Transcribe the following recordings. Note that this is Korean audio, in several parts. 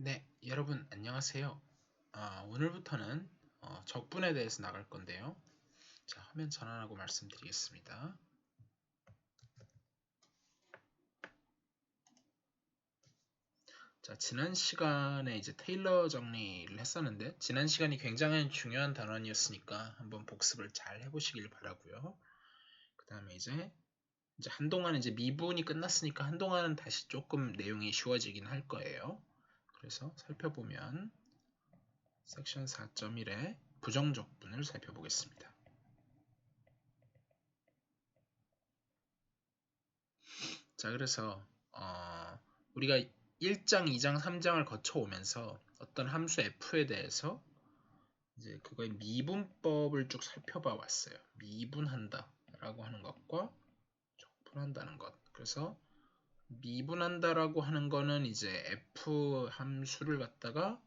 네, 여러분 안녕하세요. 오늘부터는 적분에 대해서 나갈 건데요. 자, 화면 전환하고 말씀드리겠습니다. 자, 지난 시간에 이제 테일러 정리를 했었는데 지난 시간이 굉장히 중요한 단원이었으니까 한번 복습을 잘 해보시길 바라고요. 그 다음에 이제 한동안 이제 미분이 끝났으니까 한동안은 다시 조금 내용이 쉬워지긴 할 거예요. 그래서 살펴보면 섹션 4.1의 부정적분을 살펴보겠습니다. 자, 그래서 우리가 1장, 2장, 3장을 거쳐오면서 어떤 함수 f에 대해서 이제 그거의 미분법을 쭉 살펴봐 왔어요. 미분한다 라고 하는 것과 적분한다는 것. 그래서 미분한다라고 하는 거는 이제 f 함수를 갖다가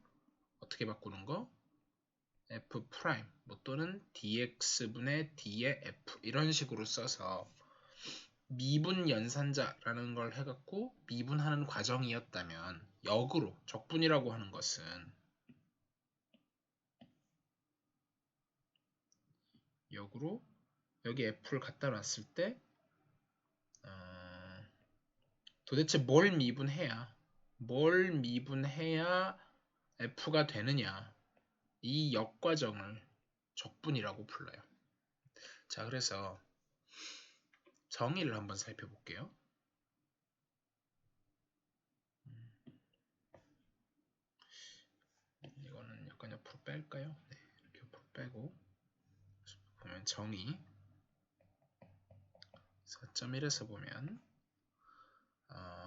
어떻게 바꾸는 거? f 프라임 뭐 또는 dx분의 d의 f 이런 식으로 써서 미분 연산자라는 걸 해갖고 미분하는 과정이었다면 역으로 적분이라고 하는 것은 역으로 여기 f를 갖다 놨을 때 도대체 뭘 미분해야 f가 되느냐, 이 역과정을 적분이라고 불러요. 자, 그래서 정의를 한번 살펴볼게요. 이거는 약간 옆으로 뺄까요? 네, 이렇게 옆으로 빼고 보면 정의 4.1에서 보면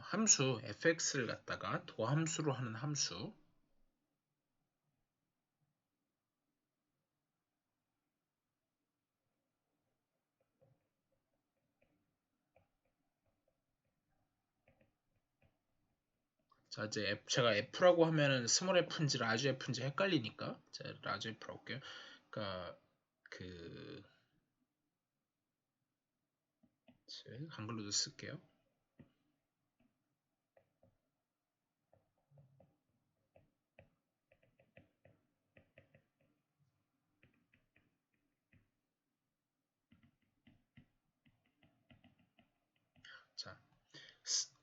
함수 fx를 갖다가 도함수로 하는 함수, 자, 이제 제가 f라고 하면은 스몰 f인지 라지 f인지 헷갈리니까 제가 라지 f라고 할게요. 그러니까 한글로도 쓸게요. 자,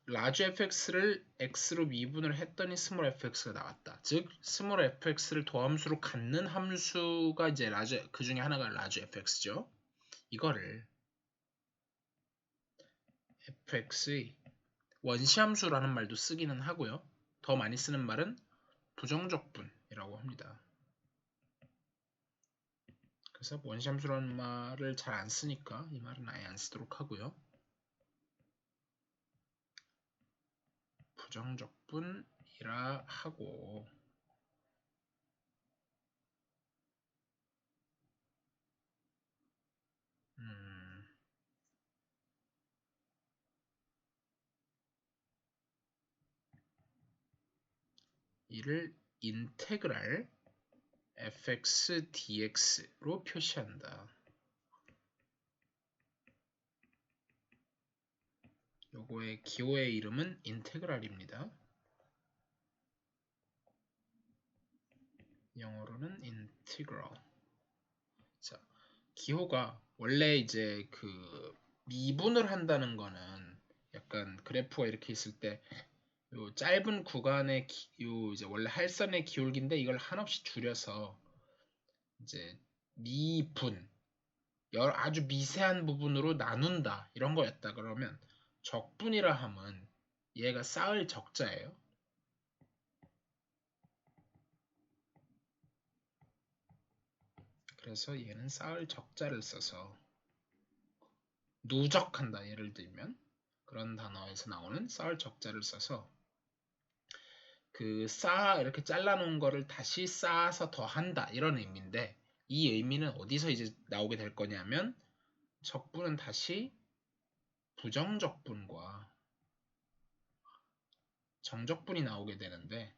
라지 fx를 x로 미분을 했더니 스몰 fx가 나왔다. 즉 스몰 fx를 도함수로 갖는 함수가 이제 그 중에 하나가 라지 fx죠. 이거를 fx의 원시함수라는 말도 쓰기는 하고요. 더 많이 쓰는 말은 부정적분이라고 합니다. 그래서 원시함수라는 말을 잘 안 쓰니까 이 말은 아예 안 쓰도록 하고요. 부정적분이라 하고 이를 인테그랄 fx dx로 표시한다. 요거의 기호의 이름은 인테그랄입니다. 영어로는 integral. 자, 기호가 원래 이제 미분을 한다는 거는 약간 그래프가 이렇게 있을 때 요 짧은 구간의 요 이제 원래 할선의 기울기인데 이걸 한없이 줄여서 이제 미분 아주 미세한 부분으로 나눈다 이런 거였다. 그러면 적분이라 함은 얘가 쌓을 적자예요. 그래서 얘는 쌓을 적자를 써서 누적한다, 예를 들면 그런 단어에서 나오는 쌓을 적자를 써서 이렇게 잘라놓은 거를 다시 쌓아서 더한다 이런 의미인데, 이 의미는 어디서 이제 나오게 될 거냐면 적분은 다시 부정적분과 정적분이 나오게 되는데,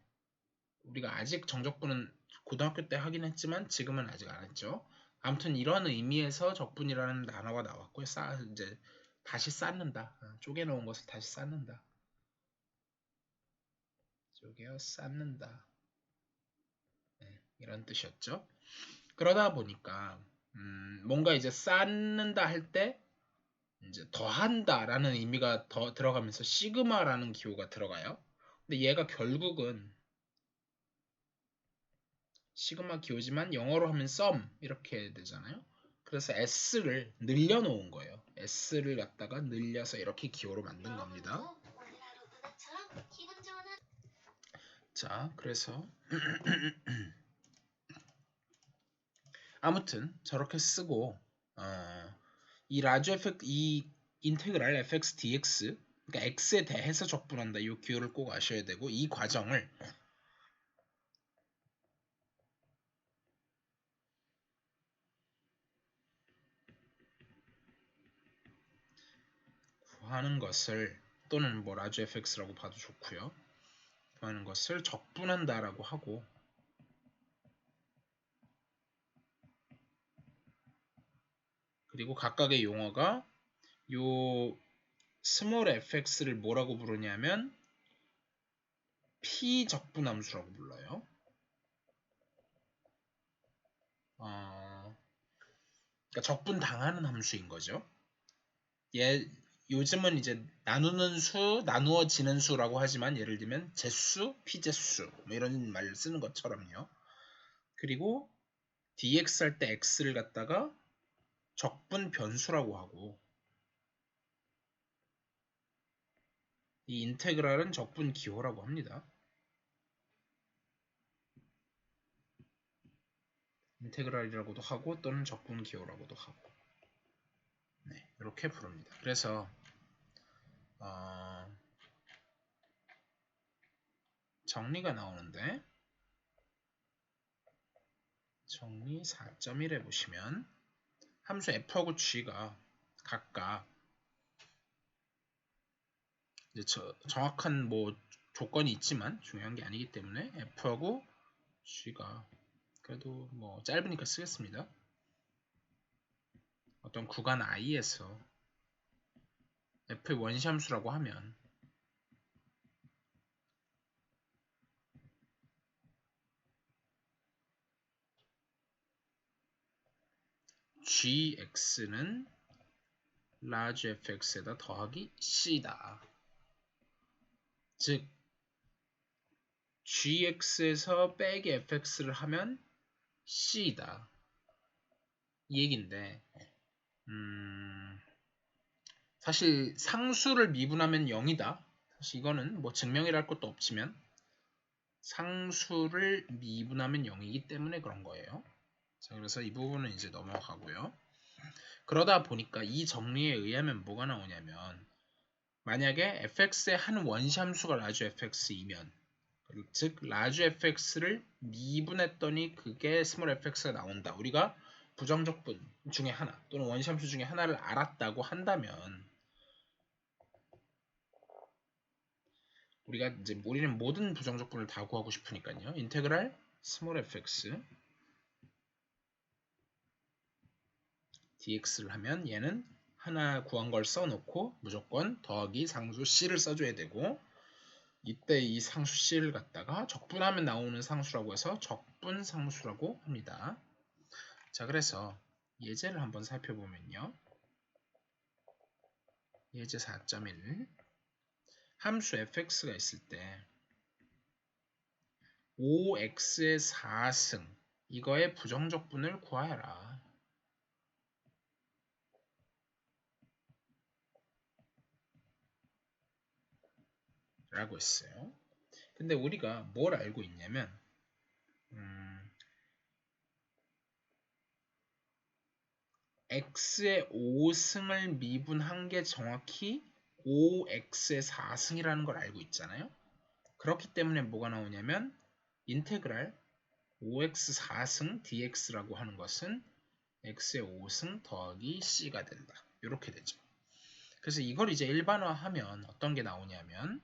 우리가 아직 정적분은 고등학교 때 하긴 했지만 지금은 아직 안 했죠. 아무튼 이런 의미에서 적분이라는 단어가 나왔고요. 이제 다시 쌓는다, 쪼개놓은 것을 다시 쌓는다, 여기요, 쌓는다. 네, 이런 뜻이었죠. 그러다 보니까 뭔가 이제 쌓는다 할 때 이제 더한다라는 의미가 더 들어가면서 시그마라는 기호가 들어가요. 근데 얘가 결국은 시그마 기호지만 영어로 하면 sum 이렇게 되잖아요. 그래서 s를 늘려놓은 거예요. s를 갖다가 늘려서 이렇게 기호로 만든 겁니다. 자, 그래서 아무튼 저렇게 쓰고 이 라지 fx 이 인테그랄 fx dx 그러니까 x에 대해서 적분한다. 이 기호를 꼭 아셔야 되고 이 과정을 구하는 것을 또는 뭐 라지 fx라고 봐도 좋고요. 구하는 것을 적분한다라고 하고 그리고 각각의 용어가 요 스몰 fx를 뭐라고 부르냐면 피적분함수라고 불러요. 그러니까 적분당하는 함수인 거죠. 요즘은 이제 나누는 수, 나누어지는 수라고 하지만 예를 들면 제수, 피제수 뭐 이런 말 쓰는 것처럼요. 그리고 dx 할 때 x를 갖다가 적분 변수라고 하고 이 인테그랄은 적분 기호라고 합니다. 인테그랄이라고도 하고 또는 적분 기호라고도 하고 네, 이렇게 부릅니다. 그래서 정리가 나오는데 정리 4.1에 보시면 함수 f하고 g가 각각 이제 정확한 뭐 조건이 있지만 중요한 게 아니기 때문에 f하고 g가 그래도 뭐 짧으니까 쓰겠습니다. 어떤 구간 i에서 f의 원시함수라고 하면 gx는 large fx에다 더하기 c다. 즉 gx에서 빼기 fx를 하면 c다. 이 얘긴데 사실 상수를 미분하면 0이다. 사실 이거는 뭐 증명이라 할 것도 없지만 상수를 미분하면 0이기 때문에 그런 거예요. 자, 그래서 이 부분은 이제 넘어가고요. 그러다 보니까 이 정리에 의하면 뭐가 나오냐면 만약에 fx의 한 원시함수가 라지 fx이면 즉 라지 fx를 미분했더니 그게 스몰 fx가 나온다. 우리가 부정적분 중에 하나 또는 원시함수 중에 하나를 알았다고 한다면 우리는 모든 부정적분을 다 구하고 싶으니까요. 인테그랄 스몰 fx dx를 하면 얘는 하나 구한 걸 써놓고 무조건 더하기 상수 c를 써줘야 되고 이때 이 상수 c를 갖다가 적분하면 나오는 상수라고 해서 적분상수라고 합니다. 자, 그래서 예제를 한번 살펴보면요. 예제 4.1 함수 fx가 있을 때 5x의 4승 이거의 부정적분을 구하여라. 라고 했어요. 근데 우리가 뭘 알고 있냐면 x의 5승을 미분한 게 정확히 5x의 4승이라는 걸 알고 있잖아요. 그렇기 때문에 뭐가 나오냐면 인테그랄 5x 4승 dx라고 하는 것은 x의 5승 더하기 c가 된다. 이렇게 되죠. 그래서 이걸 이제 일반화하면 어떤 게 나오냐면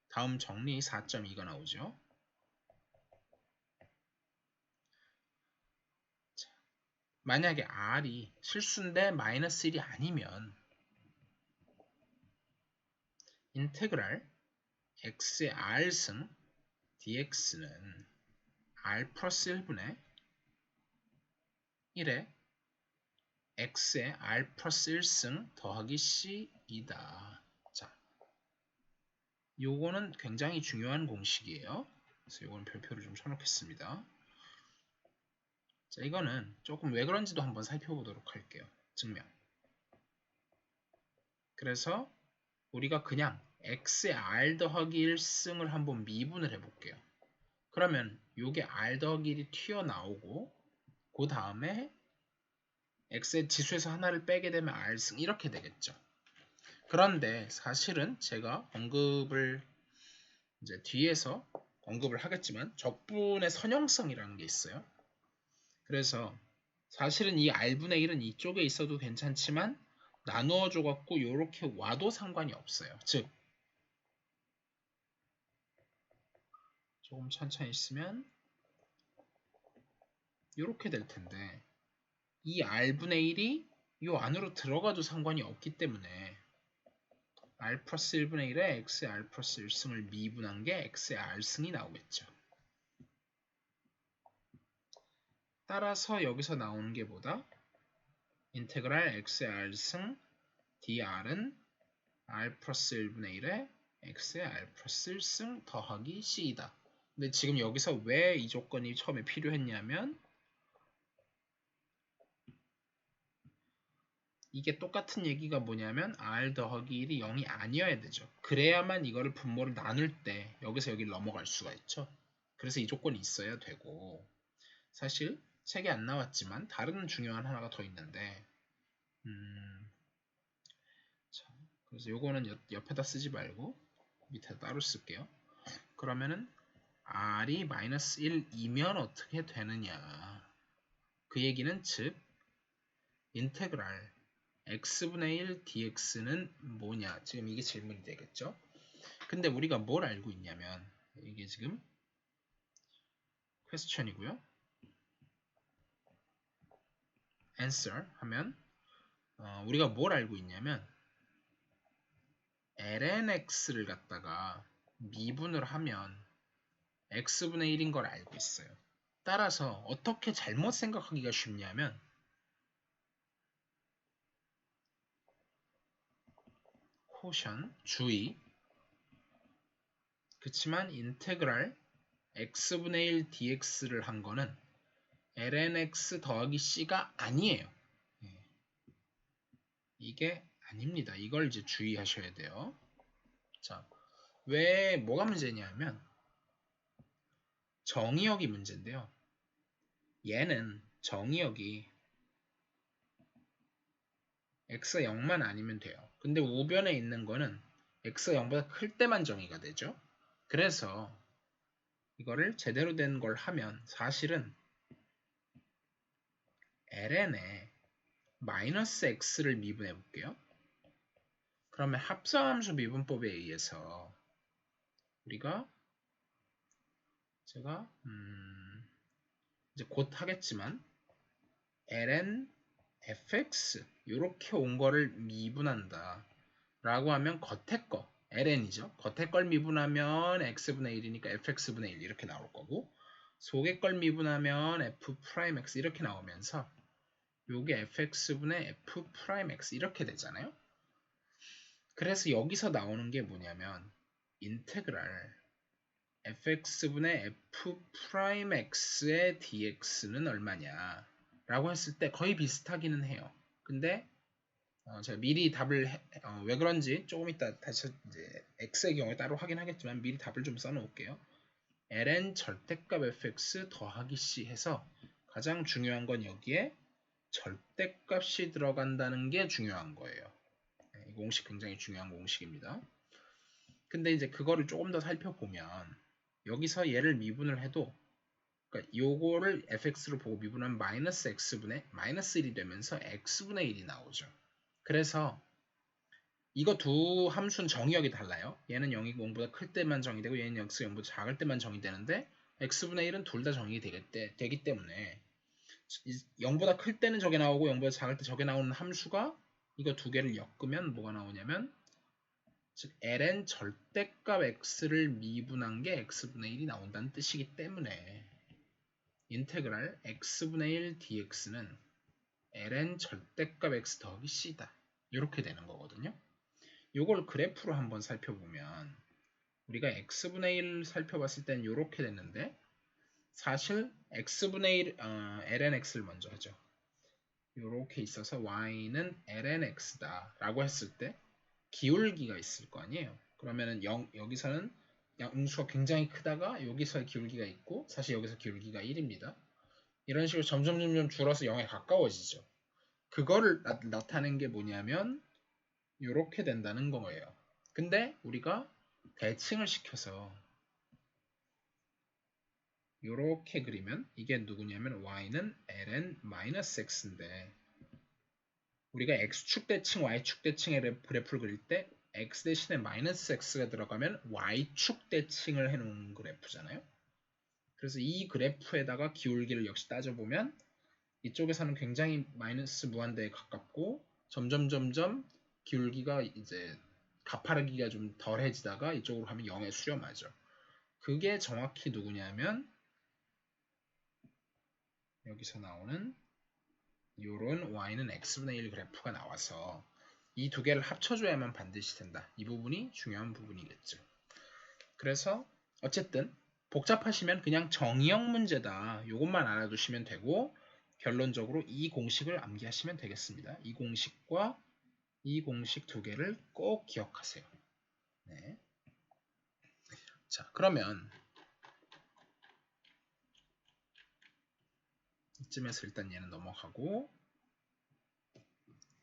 다음 정리 4.2가 나오죠. 자, 만약에 r이 실수인데 마이너스 1이 아니면 인테그랄 x의 r승 dx는 r 플러스 1분의 1에 x의 r 플러스 1승 더하기 c이다. 자, 요거는 굉장히 중요한 공식이에요. 그래서 요거는 별표를 좀 쳐놓겠습니다. 자, 이거는 조금 왜 그런지도 한번 살펴보도록 할게요. 증명. 그래서 우리가 그냥 x의 r 더하기 1승을 한번 미분을 해볼게요. 그러면 요게 r 더하기 1이 튀어나오고 그 다음에 x의 지수에서 하나를 빼게 되면 r승 이렇게 되겠죠. 그런데 사실은 제가 언급을 이제 뒤에서 언급을 하겠지만 적분의 선형성이라는 게 있어요. 그래서 사실은 이 r분의 1은 이쪽에 있어도 괜찮지만 나누어 줘갖고 이렇게 와도 상관이 없어요. 즉 조금 천천히 쓰면 이렇게 될 텐데 이 r분의 1이 이 안으로 들어가도 상관이 없기 때문에 r 플러스 1분의 1에 x의 r 플러스 1승을 미분한 게 x의 r승이 나오겠죠. 따라서 여기서 나오는 게 뭐다? 인테그랄 x의 r승 dr은 r 플러스 1분의 1에 x의 r 플러스 1승 더하기 c이다. 근데 지금 여기서 왜 이 조건이 처음에 필요했냐면 이게 똑같은 얘기가 뭐냐면 r 더하기 1이 0이 아니어야 되죠. 그래야만 이거를 분모를 나눌 때 여기서 여기를 넘어갈 수가 있죠. 그래서 이 조건이 있어야 되고 사실 책에 안 나왔지만 다른 중요한 하나가 더 있는데 자, 그래서 요거는 옆에다 쓰지 말고 밑에 따로 쓸게요. 그러면은 r이 마이너스 1이면 어떻게 되느냐. 그 얘기는 즉 인테그랄 x분의 1 dx는 뭐냐. 지금 이게 질문이 되겠죠. 근데 우리가 뭘 알고 있냐면 이게 지금 question이고요. answer 하면 우리가 뭘 알고 있냐면 lnx를 갖다가 미분을 하면 x분의 1인 걸 알고 있어요. 따라서 어떻게 잘못 생각하기가 쉽냐면 코션 주의 그치만 인테그랄 x분의 1 dx를 한 거는 lnx 더하기 c가 아니에요. 이게 아닙니다. 이걸 이제 주의하셔야 돼요. 자, 왜 뭐가 문제냐면 정의역이 문제인데요. 얘는 정의역이 x가 0만 아니면 돼요. 근데 우변에 있는 거는 x가 0보다 클 때만 정의가 되죠. 그래서 이거를 제대로 된 걸 하면 사실은 ln에 마이너스 x를 미분해 볼게요. 그러면 합성함수 미분법에 의해서 우리가 제가 이제 곧 하겠지만 ln fx 이렇게 온 거를 미분한다 라고 하면 겉에 거 ln이죠. 겉에 걸 미분하면 x분의 1이니까 fx분의 1 이렇게 나올 거고 속에 걸 미분하면 f'x 이렇게 나오면서 요게 fx분의 f'x 이렇게 되잖아요. 그래서 여기서 나오는 게 뭐냐면 인테그랄 fx분의 f'x의 dx는 얼마냐 라고 했을 때 거의 비슷하기는 해요. 근데 제가 미리 답을 왜 그런지 조금 이따 다시 이제 x의 경우에 따로 확인하겠지만 미리 답을 좀 써놓을게요. ln 절대값 fx 더하기 c 해서 가장 중요한 건 여기에 절대값이 들어간다는 게 중요한 거예요. 이 공식 굉장히 중요한 공식입니다. 근데 이제 그거를 조금 더 살펴보면 여기서 얘를 미분을 해도 그러니까 요거를 fx로 보고 미분하면 마이너스 x분의 마이너스 1이 되면서 x분의 1이 나오죠. 그래서 이거 두 함수는 정의역이 달라요. 얘는 0이 0보다 클 때만 정의되고 얘는 x가 0보다 작을 때만 정의되는데 x분의 1은 둘 다 정의되기 때문에 0보다 클 때는 저게 나오고 0보다 작을 때 저게 나오는 함수가 이거 두 개를 엮으면 뭐가 나오냐면 즉 ln 절대값 x를 미분한 게 x분의 1이 나온다는 뜻이기 때문에 인테그랄 x분의 1 dx는 ln 절대값 x 더하기 c다. 이렇게 되는 거거든요. 이걸 그래프로 한번 살펴보면 우리가 x분의 1을 살펴봤을 땐 이렇게 됐는데 사실 x분의 1, ln x를 먼저 하죠. 이렇게 있어서 y는 ln x다 라고 했을 때 기울기가 있을 거 아니에요. 그러면은 여기서는 음수가 굉장히 크다가 여기서의 기울기가 있고 사실 여기서 기울기가 1입니다. 이런 식으로 점점 줄어서 0에 가까워지죠. 그거를 나타낸 게 뭐냐면 이렇게 된다는 거예요. 근데 우리가 대칭을 시켜서 이렇게 그리면 이게 누구냐면 y는 ln-x인데 우리가 x축 대칭, y축 대칭의 그래프를 그릴 때 x 대신에 마이너스 x가 들어가면 y축 대칭을 해놓은 그래프잖아요. 그래서 이 그래프에다가 기울기를 역시 따져보면 이쪽에서는 굉장히 마이너스 무한대에 가깝고 점점 기울기가 이제 가파르기가 좀 덜해지다가 이쪽으로 가면 0에 수렴하죠. 그게 정확히 누구냐면 여기서 나오는 요런 y는 x분의 1 그래프가 나와서 이 두 개를 합쳐줘야만 반드시 된다. 이 부분이 중요한 부분이겠죠. 그래서 어쨌든 복잡하시면 그냥 정의형 문제다. 요것만 알아두시면 되고 결론적으로 이 공식을 암기하시면 되겠습니다. 이 공식과 이 공식 두 개를 꼭 기억하세요. 네. 자, 그러면 이쯤에서 일단 얘는 넘어가고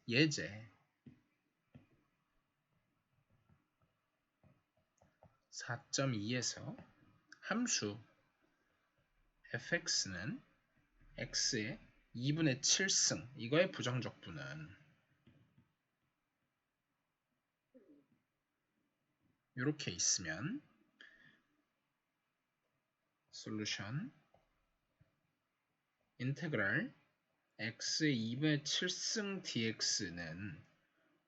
예제 4.2에서 함수 fx는 x의 2분의 7승 이거의 부정적분은 이렇게 있으면 솔루션 인테그랄 x의 2분의 7승 dx는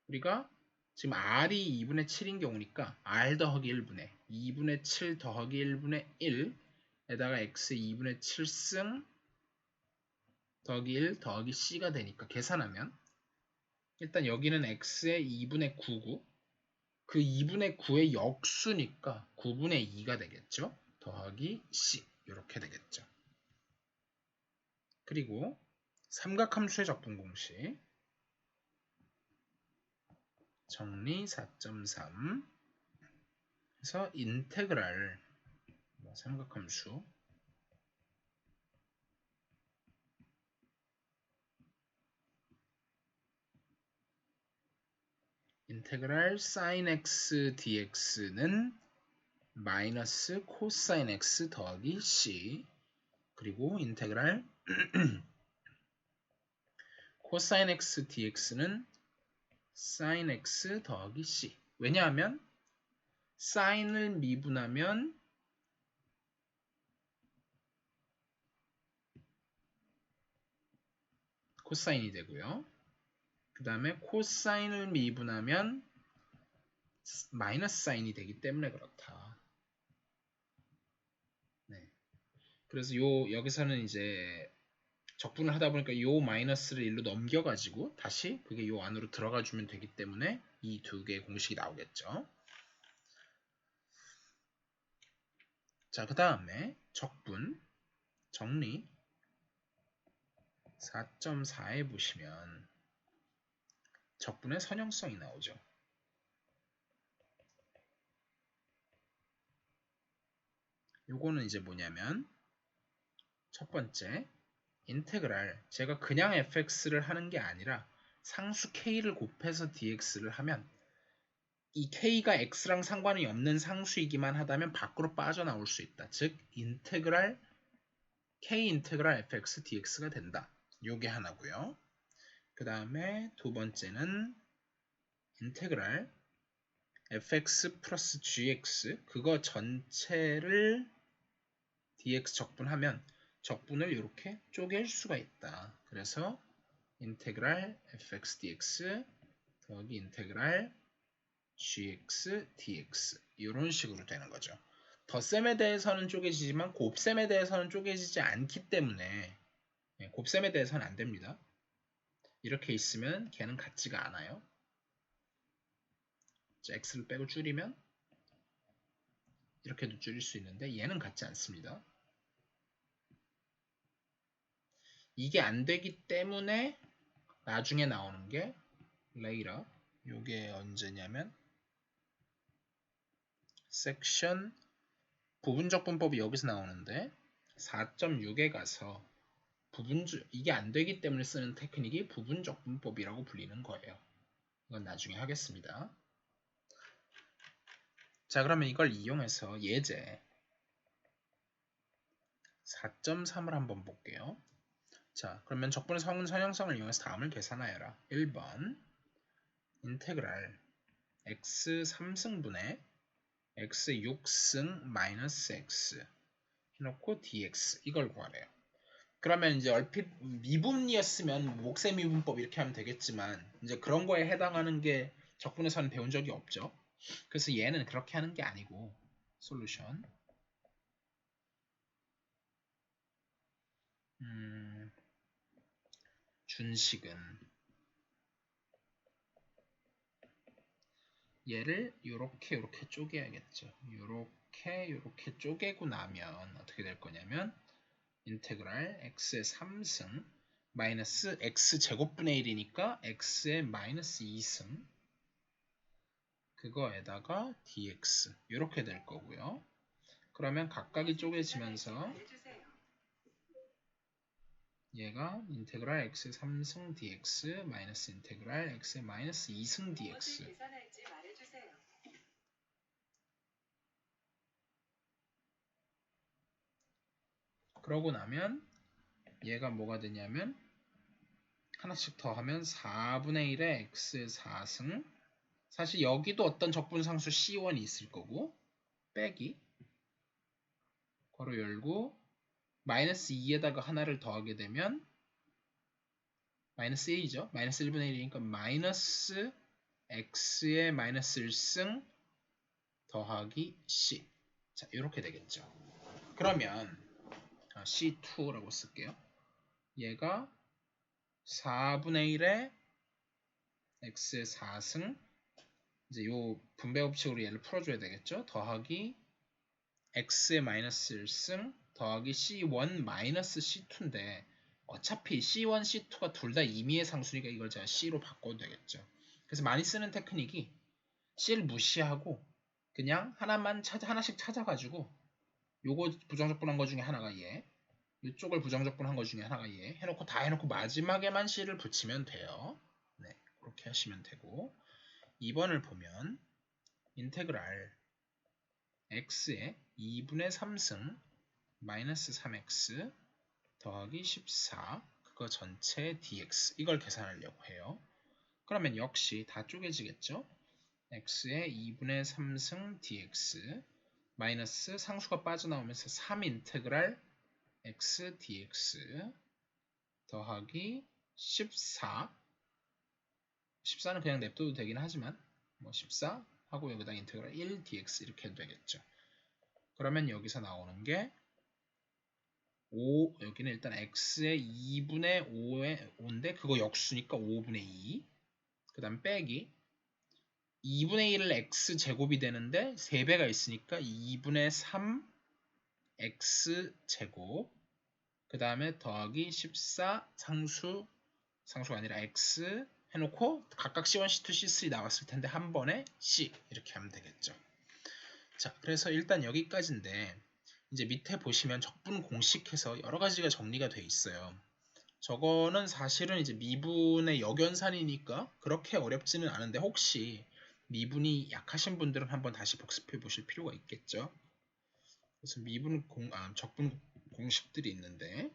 우리가 지금 r이 2분의 7인 경우니까 r 더하기 1분의 2분의 7 더하기 1분의 1에다가 x의 2분의 7승 더하기 1 더하기 c가 되니까 계산하면 일단 여기는 x의 2분의 9고 그 2분의 9의 역수니까 9분의 2가 되겠죠. 더하기 c 이렇게 되겠죠. 그리고 삼각함수의 적분 공식 정리 4.3 그래서 인테그랄 삼각함수 인테그랄 sin x dx는 마이너스 코사인 x 더하기 c 그리고 인테그랄 코사인 x dx는 sin x 더하기 c 왜냐하면 사인을 미분하면 코사인이 되고요. 그 다음에 코사인을 미분하면 마이너스 사인이 되기 때문에 그렇다. 네. 그래서 여기서는 이제 적분을 하다 보니까 요 마이너스를 1로 넘겨가지고 다시 그게 요 안으로 들어가 주면 되기 때문에 이 두 개의 공식이 나오겠죠. 자, 그 다음에 적분 정리 4.4에 보시면 적분의 선형성이 나오죠. 요거는 이제 뭐냐면 첫 번째 인테그랄 제가 그냥 fx를 하는 게 아니라 상수 k를 곱해서 dx를 하면 이 k가 x랑 상관이 없는 상수이기만 하다면 밖으로 빠져나올 수 있다. 즉 인테그랄 k 인테그랄 fx dx가 된다. 요게 하나고요. 그 다음에 두 번째는 인테그랄 fx 플러스 gx 그거 전체를 dx 적분하면 적분을 이렇게 쪼갤 수가 있다. 그래서 인테그랄 fx dx 더하기 인테그랄 gx, dx 이런 식으로 되는 거죠. 덧셈에 대해서는 쪼개지지만 곱셈에 대해서는 쪼개지지 않기 때문에 곱셈에 대해서는 안 됩니다. 이렇게 있으면 걔는 같지가 않아요. 자, x를 빼고 줄이면 이렇게도 줄일 수 있는데 얘는 같지 않습니다. 이게 안 되기 때문에 나중에 나오는 게 later, 요게 언제냐면 섹션 부분적 분법이 여기서 나오는데 4.6에 가서 이게 안 되기 때문에 쓰는 테크닉이 부분적 분법이라고 불리는 거예요. 이건 나중에 하겠습니다. 자, 그러면 이걸 이용해서 예제 4.3을 한번 볼게요. 자, 그러면 적분의 선형성을 이용해서 다음을 계산하여라. 1번 인테그랄 x 3승분의 x 6승 마이너스 x 해놓고 dx 이걸 구하래요. 그러면 이제 얼핏 미분이었으면 목세 미분법 이렇게 하면 되겠지만 이제 그런 거에 해당하는 게 적분에서는 배운 적이 없죠. 그래서 얘는 그렇게 하는 게 아니고 솔루션 준식은 얘를 요렇게 쪼개야겠죠. 요렇게 쪼개고 나면 어떻게 될 거냐면 인테그랄 x의 3승 마이너스 x 제곱분의 1이니까 x의 마이너스 2승 그거에다가 dx 이렇게 될 거고요. 그러면 각각이 쪼개지면서 얘가 인테그랄 x의 3승 dx 마이너스 인테그랄 x의 마이너스 2승 dx 그러고 나면 얘가 뭐가 되냐면 하나씩 더 하면 4분의 1의 x의 4승 사실 여기도 어떤 적분상수 C1이 있을 거고 빼기 괄호 열고 마이너스 2에다가 하나를 더하게 되면 마이너스 1이죠. 마이너스 1분의 1이니까 마이너스 x의 마이너스 1승 더하기 c 자 이렇게 되겠죠. 그러면 C2라고 쓸게요. 얘가 4분의 1의 x의 4승 이제 요 분배 법칙으로 얘를 풀어줘야 되겠죠. 더하기 x의 마이너스 1승 더하기 C1 마이너스 C2인데 어차피 C1, C2가 둘 다 임의의 상수니까 이걸 제가 C로 바꿔도 되겠죠. 그래서 많이 쓰는 테크닉이 C를 무시하고 그냥 하나씩 찾아가지고 요거 부정적분한 거 중에 하나가 얘 이쪽을 부정적분한 거 중에 하나가 얘 해놓고 다 해놓고 마지막에만 C를 붙이면 돼요. 네, 그렇게 하시면 되고 2번을 보면 인테그랄 x의 2분의 3승 마이너스 3x 더하기 14 그거 전체 dx 이걸 계산하려고 해요. 그러면 역시 다 쪼개지겠죠? x의 2분의 3승 dx 마이너스 상수가 빠져나오면서 3 인테그랄 x dx 더하기 14 14는 그냥 냅둬도 되긴 하지만 뭐 14 하고 여기다 인테그랄 1 dx 이렇게 해도 되겠죠. 그러면 여기서 나오는 게 5, 여기는 일단 x의 2분의 5인데 그거 역수니까 5분의 2. 그 다음 빼기 2분의 1을 x제곱이 되는데 3배가 있으니까 2분의 3 x제곱 그 다음에 더하기 14 상수가 아니라 x 해놓고 각각 C1, C2, C3 나왔을 텐데 한 번에 C 이렇게 하면 되겠죠. 자, 그래서 일단 여기까지인데 이제 밑에 보시면 적분 공식해서 여러 가지가 정리가 돼 있어요. 저거는 사실은 이제 미분의 역연산이니까 그렇게 어렵지는 않은데 혹시 미분이 약하신 분들은 한번 다시 복습해 보실 필요가 있겠죠. 그래서 적분 공식들이 있는데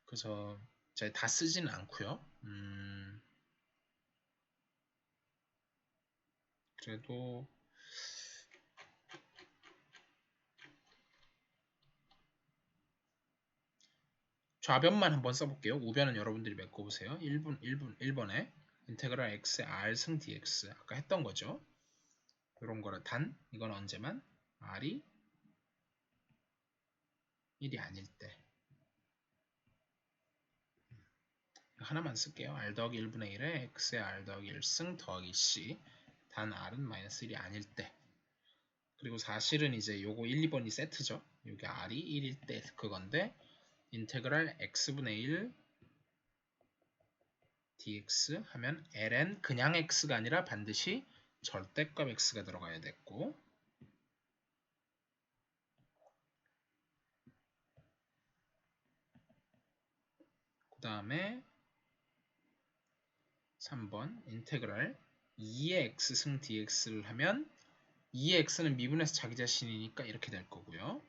그래서 제가 다 쓰지는 않고요. 그래도 좌변만 한번 써볼게요. 우변은 여러분들이 메꿔보세요. 1번에 인테그랄 x의 r승 dx 아까 했던 거죠. 이런 거를 단 이건 언제만 r이 1이 아닐 때 하나만 쓸게요. r 더하기 1분의 1에 x의 r 더하기 1승 더하기 c 단 r은 마이너스 1이 아닐 때 그리고 사실은 이제 요거 1, 2번이 세트죠. 요게 r이 1일 때 그건데 인테그랄 x분의 1 dx 하면 ln 그냥 x가 아니라 반드시 절대값 x가 들어가야 됐고 그 다음에 3번 인테그랄 2의 x승 dx를 하면 2의 x는 미분해서 자기 자신이니까 이렇게 될 거고요.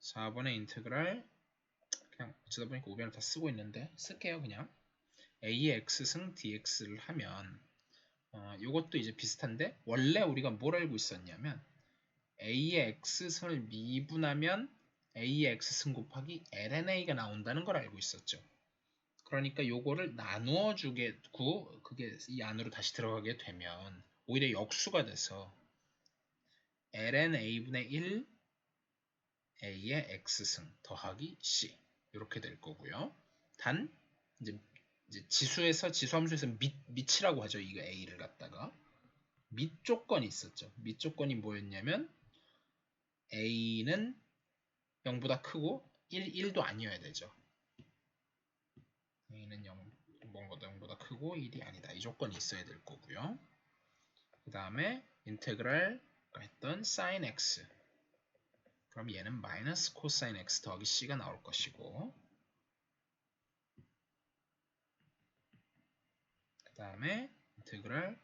4번의 인테그랄 그냥 어쩌다 보니까 우변을 다 쓰고 있는데 쓸게요. 그냥 a의 x승 dx를 하면 이것도 이제 비슷한데 원래 우리가 뭘 알고 있었냐면 a의 x승을 미분하면 a의 x승 곱하기 lna가 나온다는 걸 알고 있었죠. 그러니까 요거를 나누어 주겠고 그게 이 안으로 다시 들어가게 되면 오히려 역수가 돼서 lna분의 1 a의 x승 더하기 c 이렇게 될 거고요. 단 이제 지수에서 지수함수에서 밑이라고 하죠. 이거 a를 갖다가 밑 조건이 있었죠. 밑 조건이 뭐였냐면 a는 0보다 크고 1도 아니어야 되죠. a는 0보다 크고 1이 아니다. 이 조건이 있어야 될 거고요. 그 다음에 인테그랄 했던 sin x 그럼 얘는 마이너스 코사인 x 더하기 c가 나올 것이고 그 다음에 인테그랄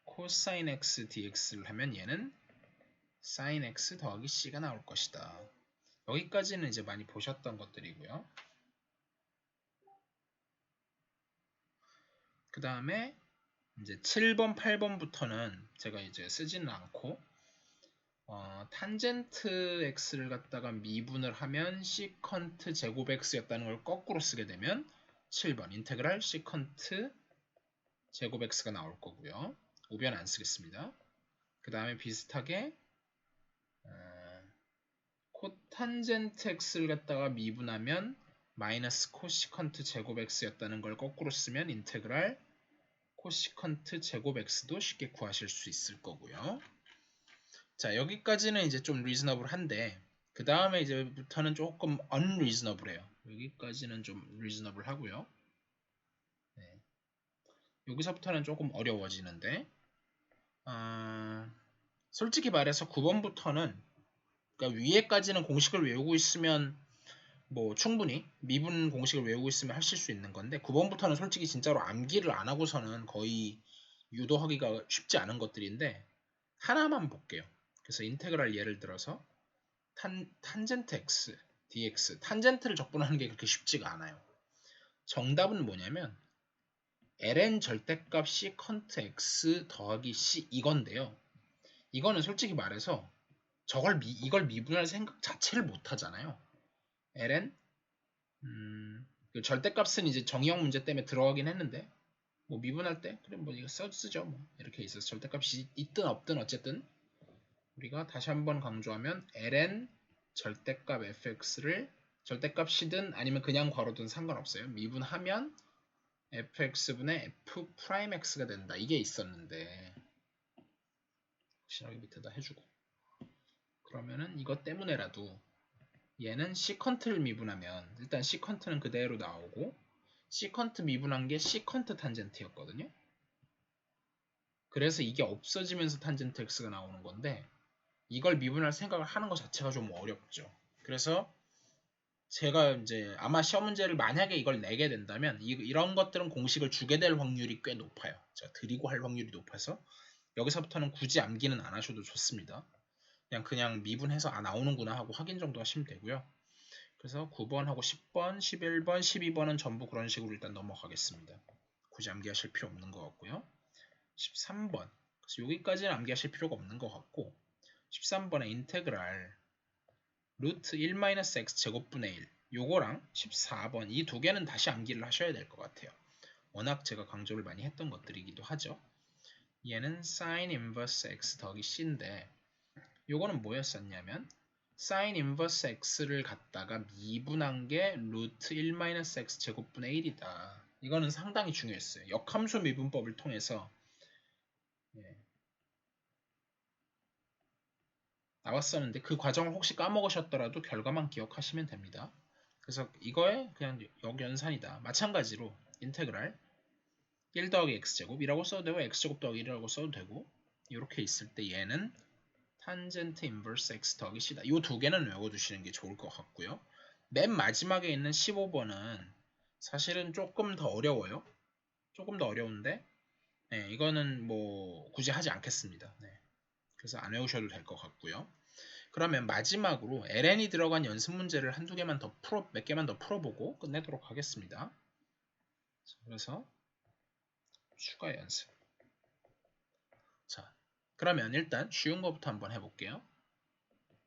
코사인 x dx를 하면 얘는 sin x 더하기 c가 나올 것이다. 여기까지는 이제 많이 보셨던 것들이고요. 그 다음에 이제 7번, 8번부터는 제가 이제 쓰지는 않고 탄젠트 x를 갖다가 미분을 하면 시컨트 제곱 x였다는 걸 거꾸로 쓰게 되면 7번 인테그랄 시컨트 제곱 x가 나올 거고요. 우변 안 쓰겠습니다. 그 다음에 비슷하게 코탄젠트 x를 갖다가 미분하면 마이너스 코시컨트 제곱 x였다는 걸 거꾸로 쓰면 인테그랄 코시컨트 제곱 x도 쉽게 구하실 수 있을 거고요. 자, 여기까지는 이제 좀 reasonable한데 그 다음에 이제부터는 조금 unreasonable해요. 여기까지는 좀 reasonable 하고요. 네. 여기서부터는 조금 어려워지는데 솔직히 말해서 9번부터는 그러니까 위에까지는 공식을 외우고 있으면 뭐 충분히 미분 공식을 외우고 있으면 하실 수 있는 건데 9번부터는 솔직히 진짜로 암기를 안 하고서는 거의 유도하기가 쉽지 않은 것들인데 하나만 볼게요. 그래서 인테그랄 예를 들어서 탄젠트 x, dx 탄젠트를 적분하는 게 그렇게 쉽지가 않아요. 정답은 뭐냐면 ln 절대값 시컨트 x 더하기 c 이건데요. 이거는 솔직히 말해서 이걸 미분할 생각 자체를 못 하잖아요. ln 그 절대값은 이제 정의형 문제 때문에 들어가긴 했는데 뭐 미분할 때 그래 뭐 이거 쓰죠 뭐 이렇게 있어서 절대값이 있든 없든 어쨌든 우리가 다시 한번 강조하면 ln 절대값 fx를 절대값이든 아니면 그냥 괄호든 상관없어요. 미분하면 fx분의 f'x가 된다. 이게 있었는데 확실하게 밑에다 해주고 그러면은 이것 때문에라도 얘는 시컨트를 미분하면 일단 시컨트는 그대로 나오고 시컨트 미분한 게 시컨트 탄젠트였거든요. 그래서 이게 없어지면서 탄젠트 x가 나오는 건데 이걸 미분할 생각을 하는 것 자체가 좀 어렵죠. 그래서 제가 이제 아마 시험 문제를 만약에 이걸 내게 된다면 이런 것들은 공식을 주게 될 확률이 꽤 높아요. 제가 드리고 할 확률이 높아서 여기서부터는 굳이 암기는 안 하셔도 좋습니다. 그냥 미분해서 나오는구나 하고 확인 정도 하시면 되고요. 그래서 9번하고 10번, 11번, 12번은 전부 그런 식으로 일단 넘어가겠습니다. 굳이 암기하실 필요 없는 것 같고요. 13번 그래서 여기까지는 암기하실 필요가 없는 것 같고 13번에 인테그랄 루트 1-x 제곱분의 1 요거랑 14번 이 두 개는 다시 암기를 하셔야 될 것 같아요. 워낙 제가 강조를 많이 했던 것들이기도 하죠. 얘는 sin inverse x 더하기 c인데 요거는 뭐였었냐면 sin inverse x를 갖다가 미분한 게 루트 1-x 제곱분의 1이다. 이거는 상당히 중요했어요. 역함수 미분법을 통해서 나왔었는데 그 과정을 혹시 까먹으셨더라도 결과만 기억하시면 됩니다. 그래서 이거에 그냥 역연산이다. 마찬가지로 인테그랄 1 더하기 x제곱이라고 써도 되고 x제곱 더하기 1이라고 써도 되고 이렇게 있을 때 얘는 탄젠트 인버스 x 더하기 c다. 이 두 개는 외워두시는 게 좋을 것 같고요. 맨 마지막에 있는 15번은 사실은 조금 더 어려워요. 조금 더 어려운데 네, 이거는 뭐 굳이 하지 않겠습니다. 네. 그래서 안 외우셔도 될 것 같고요. 그러면 마지막으로 ln이 들어간 연습 문제를 한두 개만 더 몇 개만 더 풀어보고 끝내도록 하겠습니다. 그래서 추가 연습. 자, 그러면 일단 쉬운 거부터 한번 해볼게요.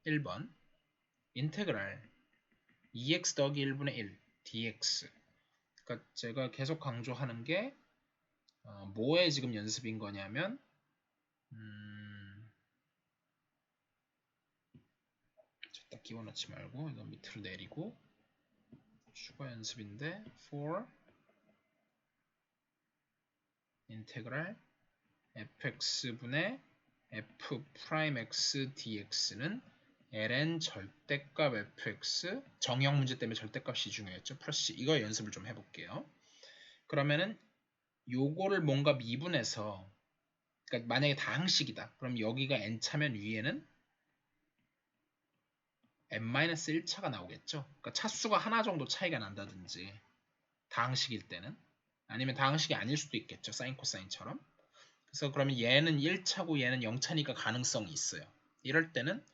1번 인테그랄 2x 더하기 1분의 1 dx. 그러니까 제가 계속 강조하는 게 뭐의 지금 연습인 거냐면 딱 끼워넣지 말고 이건 밑으로 내리고 추가 연습인데 for 인테그랄 fx분의 f 프라임 x dx는 ln 절대값 fx 정형 문제 때문에 절대값이 중요했죠. 플러스 이거 연습을 좀 해볼게요. 그러면은 요거를 뭔가 미분해서 그러니까 만약에 다항식이다. 그럼 여기가 n차면 위에는 n-1차가 나오겠죠. 그러니까 차수가 하나 정도 차이가 난다든지 다항식일 때는 아니면 다항식이 아닐 수도 있겠죠. 사인 코사인처럼. 그래서 그러면 얘는 1차고 얘는 0차니까 가능성이 있어요. 이럴 때는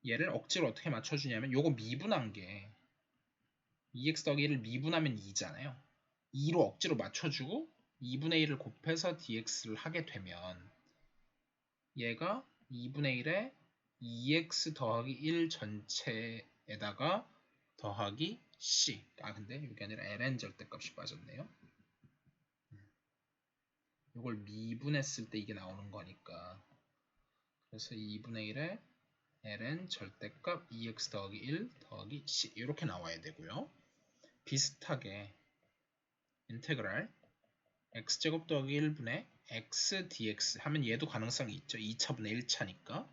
얘를 억지로 어떻게 맞춰주냐면 요거 미분한 게 2x 더하기 1을 미분하면 2잖아요. 2로 억지로 맞춰주고 2분의 1을 곱해서 dx를 하게 되면 얘가 2분의 1에 2x 더하기 1 전체에다가 더하기 c. 근데 이게 아니라 ln 절대값이 빠졌네요. 이걸 미분했을 때 이게 나오는 거니까. 그래서 2분의 1에 ln 절대값 2x 더하기 1 더하기 c 이렇게 나와야 되고요. 비슷하게 인테그랄 x제곱 더하기 1분의 x dx 하면 얘도 가능성이 있죠. 2차분의 1차니까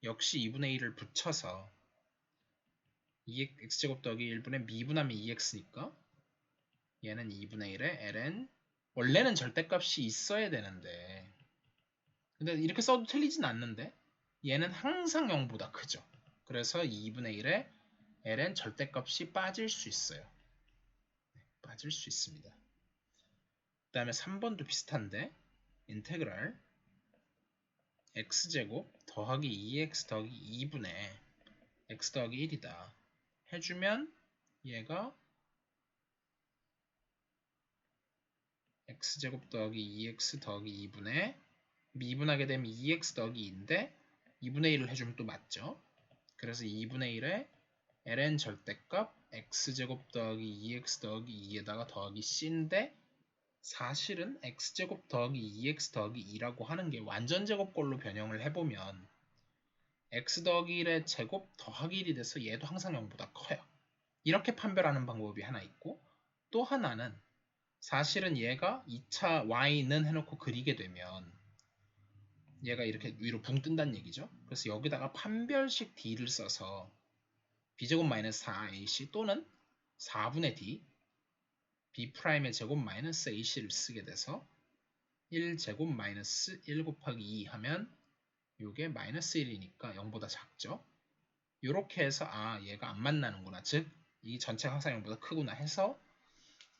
역시 2분의 1을 붙여서 x제곱 더하기 1분의 미분하면 2x니까 얘는 2분의 1에 ln 원래는 절대값이 있어야 되는데 근데 이렇게 써도 틀리진 않는데 얘는 항상 0보다 크죠. 그래서 2분의 1에 ln 절대값이 빠질 수 있어요. 빠질 수 있습니다. 그 다음에 3번도 비슷한데 인테그랄 x제곱 더하기 2x 더하기 2분의 x 더하기 1이다 해주면 얘가 x제곱 더하기 2x 더하기 2분의 미분하게 되면 2x 더하기 2인데 2분의 1을 해주면 또 맞죠. 그래서 2분의 1에 ln 절대값 x제곱 더하기 2x 더하기 2에다가 더하기 c인데 사실은 x제곱 더하기 2x 더하기 2라고 하는 게 완전제곱꼴로 변형을 해보면 x 더하기 1의 제곱 더하기 1이 돼서 얘도 항상 0보다 커요. 이렇게 판별하는 방법이 하나 있고 또 하나는 사실은 얘가 2차 y는 해놓고 그리게 되면 얘가 이렇게 위로 붕 뜬다는 얘기죠. 그래서 여기다가 판별식 d를 써서 b제곱 마이너스 4ac 또는 4분의 d b'의 제곱 마이너스 ac를 쓰게 돼서 1제곱 마이너스 1 곱하기 2 하면 이게 마이너스 1이니까 0보다 작죠. 이렇게 해서 얘가 안 만나는구나. 즉 이 전체 항상 0보다 크구나 해서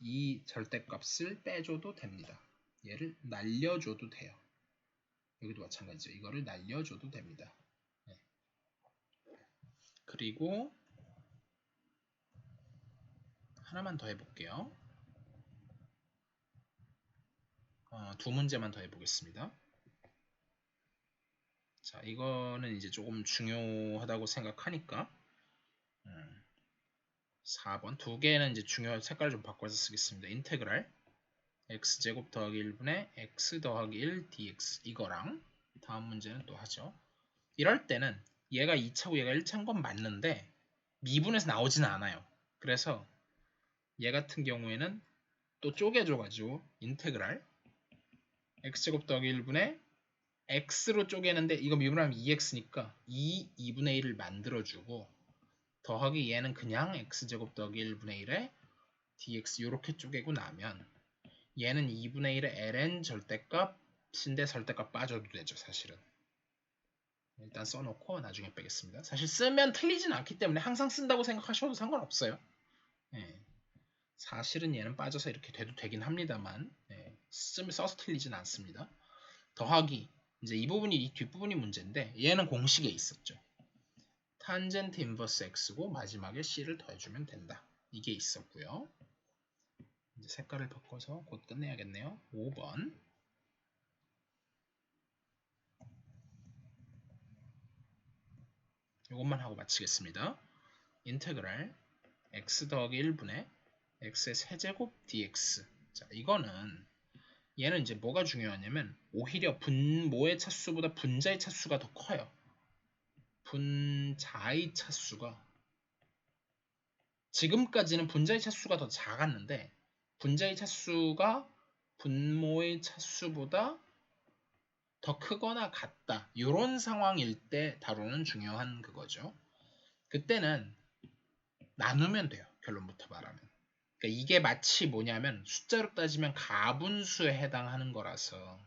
이 절대값을 빼줘도 됩니다. 얘를 날려줘도 돼요. 여기도 마찬가지죠. 이거를 날려줘도 됩니다. 네. 그리고 하나만 더 해볼게요. 두 문제만 더 해보겠습니다. 자, 이거는 이제 조금 중요하다고 생각하니까 4번 두 개는 이제 중요한 색깔을 좀 바꿔서 쓰겠습니다. 인테그랄 x제곱 더하기 1분의 x 더하기 1 dx 이거랑 다음 문제는 또 하죠. 이럴 때는 얘가 2차고 얘가 1차인 건 맞는데 미분에서 나오지는 않아요. 그래서 얘 같은 경우에는 또 쪼개줘가지고 인테그랄 x제곱 더하기 1분의 x로 쪼개는데 이거 미분하면 2x니까 2분의 1을 만들어주고 더하기 얘는 그냥 x제곱 더하기 1분의 1에 dx 이렇게 쪼개고 나면 얘는 2분의 1의 ln 절대값인데 절대값 빠져도 되죠. 사실은 일단 써놓고 나중에 빼겠습니다. 사실 쓰면 틀리진 않기 때문에 항상 쓴다고 생각하셔도 상관없어요. 예. 사실은 얘는 빠져서 이렇게 돼도 되긴 합니다만 써서 틀리진 않습니다. 더하기 이제 이 부분이 이 뒷부분이 문제인데 얘는 공식에 있었죠. 탄젠트 인버스 x고 마지막에 c를 더해주면 된다. 이게 있었고요. 이제 색깔을 바꿔서 곧 끝내야겠네요. 5번 이것만 하고 마치겠습니다. 인테그랄 x 더하기 1분의 x의 세제곱 dx. 자, 이거는 얘는 이제 뭐가 중요하냐면 오히려 분모의 차수보다 분자의 차수가 더 커요. 분자의 차수가 지금까지는 분자의 차수가 더 작았는데 분자의 차수가 분모의 차수보다 더 크거나 같다. 이런 상황일 때 다루는 중요한 그거죠. 그때는 나누면 돼요. 결론부터 말하면. 그러니까 이게 마치 뭐냐면 숫자로 따지면 가분수에 해당하는 거라서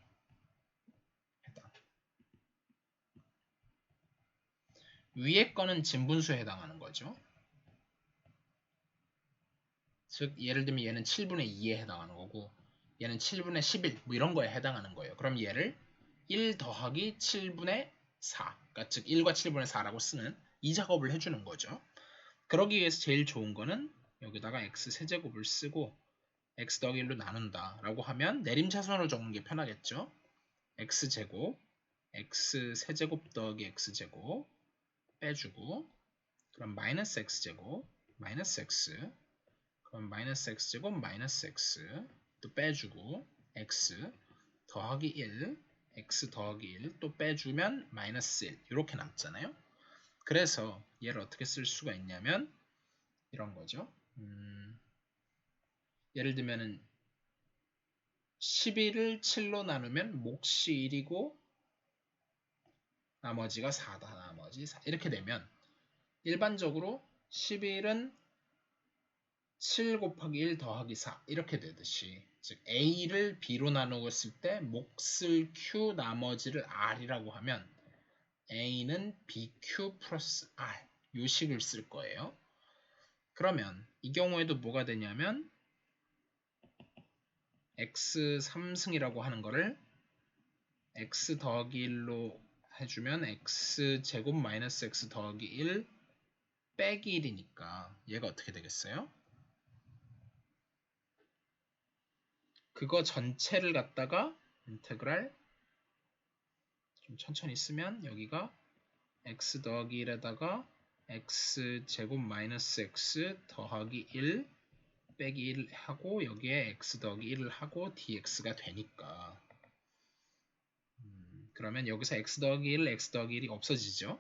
위에 거는 진분수에 해당하는 거죠. 즉 예를 들면 얘는 7분의 2에 해당하는 거고 얘는 7분의 11 뭐 이런 거에 해당하는 거예요. 그럼 얘를 1 더하기 7분의 4 그러니까 즉 1과 7분의 4라고 쓰는 이 작업을 해주는 거죠. 그러기 위해서 제일 좋은 거는 여기다가 x 세제곱을 쓰고 x 더하기 1로 나눈다 라고 하면 내림차순으로 적는 게 편하겠죠. x제곱 x 세제곱 더하기 x제곱 빼주고 그럼 마이너스 x제곱 마이너스 x 그럼 마이너스 x제곱 마이너스 x 또 빼주고 x 더하기 1 x 더하기 1 또 빼주면 마이너스 1 이렇게 남잖아요. 그래서 얘를 어떻게 쓸 수가 있냐면 이런 거죠. 예를 들면은 11을 7로 나누면 몫이 1이고 나머지가 4다. 나머지 4. 이렇게 되면 일반적으로 11은 7 곱하기 1 더하기 4 이렇게 되듯이 즉 A를 B로 나누었을 때 몫을 Q 나머지를 R이라고 하면 A는 BQ 플러스 R 요 식을 쓸 거예요. 그러면 이 경우에도 뭐가 되냐면 x 3승이라고 하는 거를 x 더하기 1로 해주면 x 제곱 마이너스 x 더하기 1 빼기 1이니까 얘가 어떻게 되겠어요? 그거 전체를 갖다가 인테그랄 좀 천천히 쓰면 여기가 x 더하기 1에다가 x 제곱 마이너스 x 더하기 1 빼기 1 하고 여기에 x 더하기 1을 하고 dx가 되니까 그러면 여기서 x 더하기 1, x 더하기 1이 없어지죠.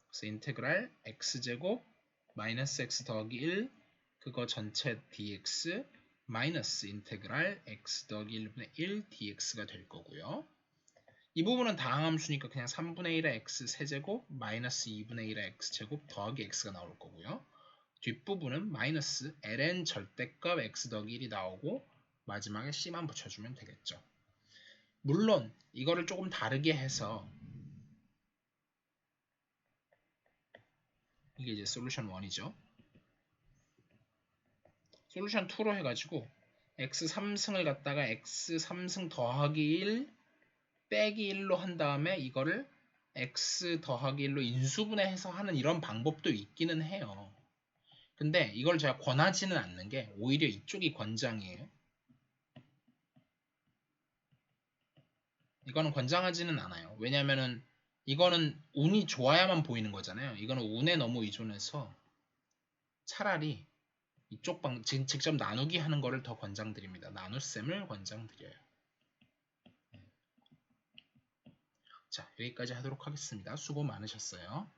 그래서 인테그랄 x제곱 마이너스 x 더하기 1 그거 전체 dx 마이너스 인테그랄 x 더하기 1분의 1 dx가 될 거고요. 이 부분은 다항함수니까 그냥 3분의 1의 x 세제곱 마이너스 2분의 1의 x제곱 더하기 x가 나올 거고요. 뒷부분은 마이너스 ln 절대값 x 더하기 1이 나오고 마지막에 c만 붙여주면 되겠죠. 물론 이거를 조금 다르게 해서 이게 이제 솔루션 1이죠. 솔루션 2로 해가지고 x 3승을 갖다가 x 3승 더하기 1 빼기 1로 한 다음에 이거를 x 더하기 1로 인수분해해서 하는 이런 방법도 있기는 해요. 근데 이걸 제가 권하지는 않는 게 오히려 이쪽이 권장이에요. 이거는 권장하지는 않아요. 왜냐면은 이거는 운이 좋아야만 보이는 거잖아요. 이거는 운에 너무 의존해서 차라리 이쪽 직접 나누기 하는 거를 더 권장드립니다. 나눗셈을 권장드려요. 자, 여기까지 하도록 하겠습니다. 수고 많으셨어요.